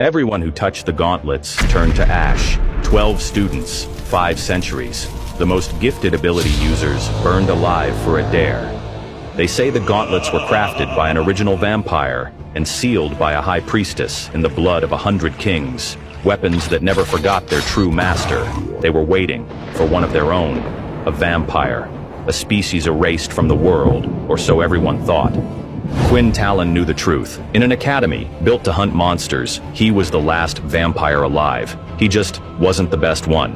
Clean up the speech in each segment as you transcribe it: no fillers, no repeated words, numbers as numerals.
Everyone who touched the gauntlets turned to ash. 12 students, 5 centuries. The most gifted ability users burned alive for a dare. They say the gauntlets were crafted by an original vampire and sealed by a high priestess in the blood of 100 kings. Weapons that never forgot their true master. They were waiting for one of their own, a vampire, a species erased from the world, or so everyone thought. Quinn Talon knew the truth. In an academy built to hunt monsters, he was the last vampire alive. He just wasn't the best one.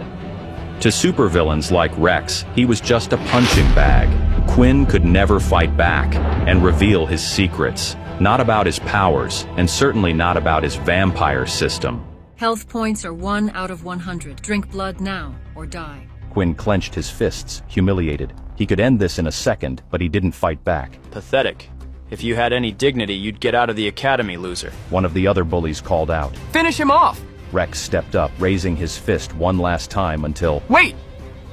To supervillains like Rex, he was just a punching bag. Quinn could never fight back and reveal his secrets. Not about his powers, and certainly not about his vampire system. Health points are 1 out of 100. Drink blood now, or die. Quinn clenched his fists, humiliated. He could end this in a second, but he didn't fight back. Pathetic. If you had any dignity, you'd get out of the academy, loser. One of the other bullies called out. Finish him off! Rex stepped up, raising his fist one last time until... Wait!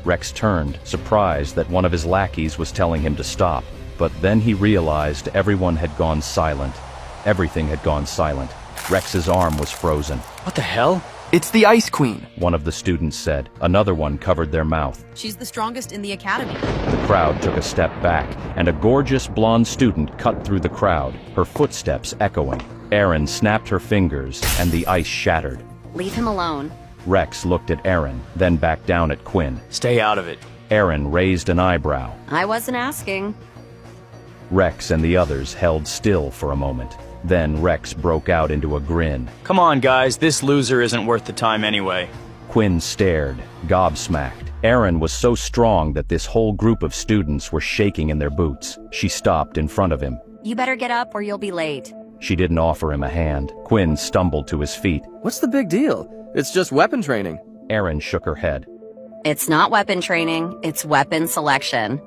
Rex turned, surprised that one of his lackeys was telling him to stop. But then he realized everyone had gone silent. Everything had gone silent. Rex's arm was frozen. What the hell? It's the Ice Queen. One of the students said. Another one covered their mouth. She's the strongest in the academy. The crowd took a step back, and a gorgeous blonde student cut through the crowd, her footsteps echoing. Erin snapped her fingers, and the ice shattered. Leave him alone. Rex looked at Erin, then back down at Quinn. Stay out of it. Erin raised an eyebrow. I wasn't asking. Rex and the others held still for a moment. Then Rex broke out into a grin. Come on, guys, this loser isn't worth the time anyway. Quinn stared, gobsmacked. Erin was so strong that this whole group of students were shaking in their boots. She stopped in front of him. You better get up or you'll be late. She didn't offer him a hand. Quinn stumbled to his feet. What's the big deal? It's just weapon training. Erin shook her head. It's not weapon training, it's weapon selection.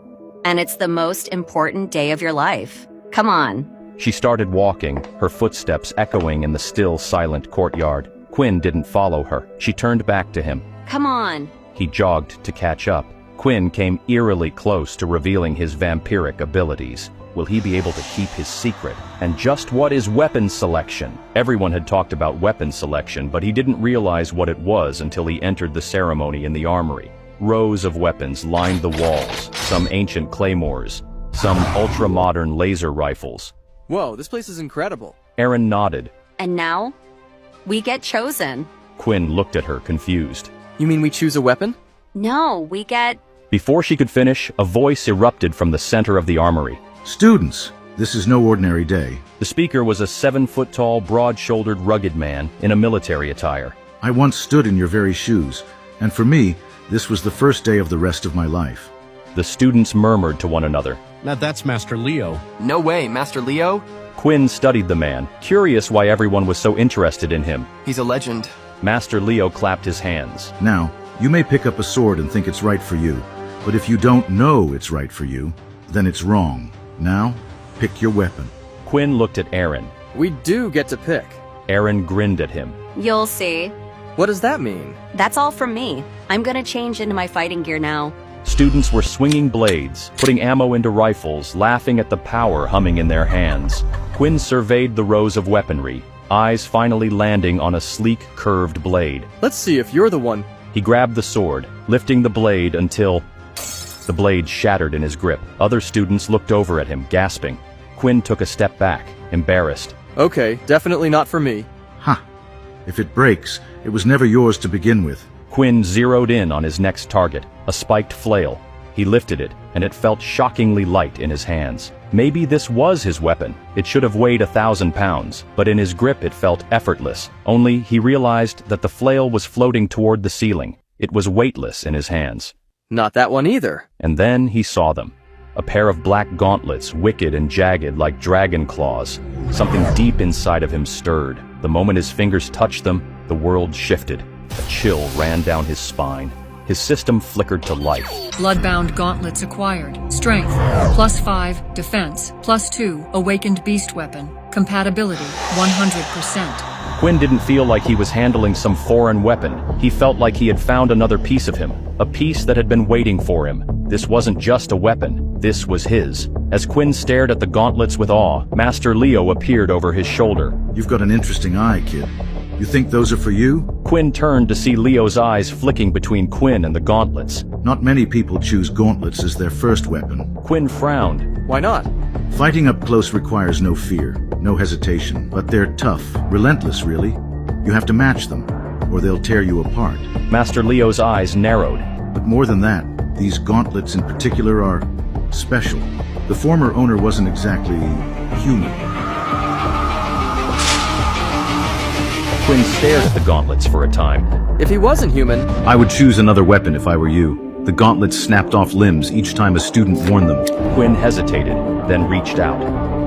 And it's the most important day of your life. Come on. She started walking, her footsteps echoing in the still, silent courtyard. Quinn didn't follow her. She turned back to him. Come on. He jogged to catch up. Quinn came eerily close to revealing his vampiric abilities. Will he be able to keep his secret? And just what is weapon selection? Everyone had talked about weapon selection, but he didn't realize what it was until he entered the ceremony in the armory. Rows of weapons lined the walls, some ancient claymores, some ultra-modern laser rifles. Whoa, this place is incredible. Erin nodded. And now, we get chosen. Quinn looked at her, confused. You mean we choose a weapon? No, we get... Before she could finish, a voice erupted from the center of the armory. Students, this is no ordinary day. The speaker was a 7-foot-tall, broad-shouldered, rugged man in a military attire. I once stood in your very shoes, and for me, this was the first day of the rest of my life. The students murmured to one another. Now that's Master Leo. No way, Master Leo? Quinn studied the man, curious why everyone was so interested in him. He's a legend. Master Leo clapped his hands. Now, you may pick up a sword and think it's right for you, but if you don't know it's right for you, then it's wrong. Now, pick your weapon. Quinn looked at Erin. We do get to pick. Erin grinned at him. You'll see. What does that mean? That's all from me. I'm gonna change into my fighting gear now. Students were swinging blades, putting ammo into rifles, laughing at the power humming in their hands. Quinn surveyed the rows of weaponry, eyes finally landing on a sleek, curved blade. Let's see if you're the one. He grabbed the sword, lifting the blade until the blade shattered in his grip. Other students looked over at him, gasping. Quinn took a step back, embarrassed. Okay, definitely not for me. Ha! If it breaks, it was never yours to begin with. Quinn zeroed in on his next target, a spiked flail. He lifted it, and it felt shockingly light in his hands. Maybe this was his weapon. It should have weighed 1,000 pounds, but in his grip it felt effortless. Only he realized that the flail was floating toward the ceiling. It was weightless in his hands. Not that one either. And then he saw them. A pair of black gauntlets, wicked and jagged like dragon claws. Something deep inside of him stirred. The moment his fingers touched them, the world shifted. A chill ran down his spine. His system flickered to life. Bloodbound gauntlets acquired. Strength, +5, defense, +2, awakened beast weapon. Compatibility, 100%. Quinn didn't feel like he was handling some foreign weapon. He felt like he had found another piece of him, a piece that had been waiting for him. This wasn't just a weapon, this was his. As Quinn stared at the gauntlets with awe, Master Leo appeared over his shoulder. You've got an interesting eye, kid. You think those are for you? Quinn turned to see Leo's eyes flicking between Quinn and the gauntlets. Not many people choose gauntlets as their first weapon. Quinn frowned. Why not? Fighting up close requires no fear, no hesitation, but they're tough, relentless really. You have to match them, or they'll tear you apart. Master Leo's eyes narrowed. But more than that, these gauntlets in particular are special. The former owner wasn't exactly human. Quinn stared at the gauntlets for a time. If he wasn't human, I would choose another weapon if I were you. The gauntlets snapped off limbs each time a student worn them. Quinn hesitated, then reached out.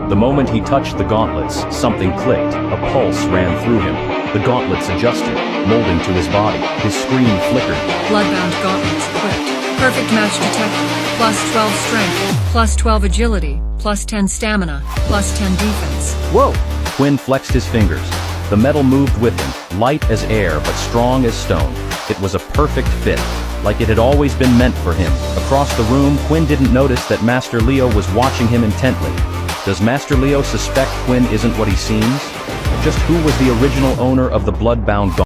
The moment he touched the gauntlets, something clicked. A pulse ran through him. The gauntlets adjusted, molding to his body. His screen flickered. Bloodbound gauntlets equipped. Perfect match detected. Plus 12 strength, plus 12 agility, plus 10 stamina, plus 10 defense. whoa! Quinn flexed his fingers. The metal moved with him, light as air but strong as stone. It was a perfect fit, like it had always been meant for him. Across the room, Quinn didn't notice that Master Leo was watching him intently. Does Master Leo suspect Quinn isn't what he seems? Just who was the original owner of the bloodbound gauntlet?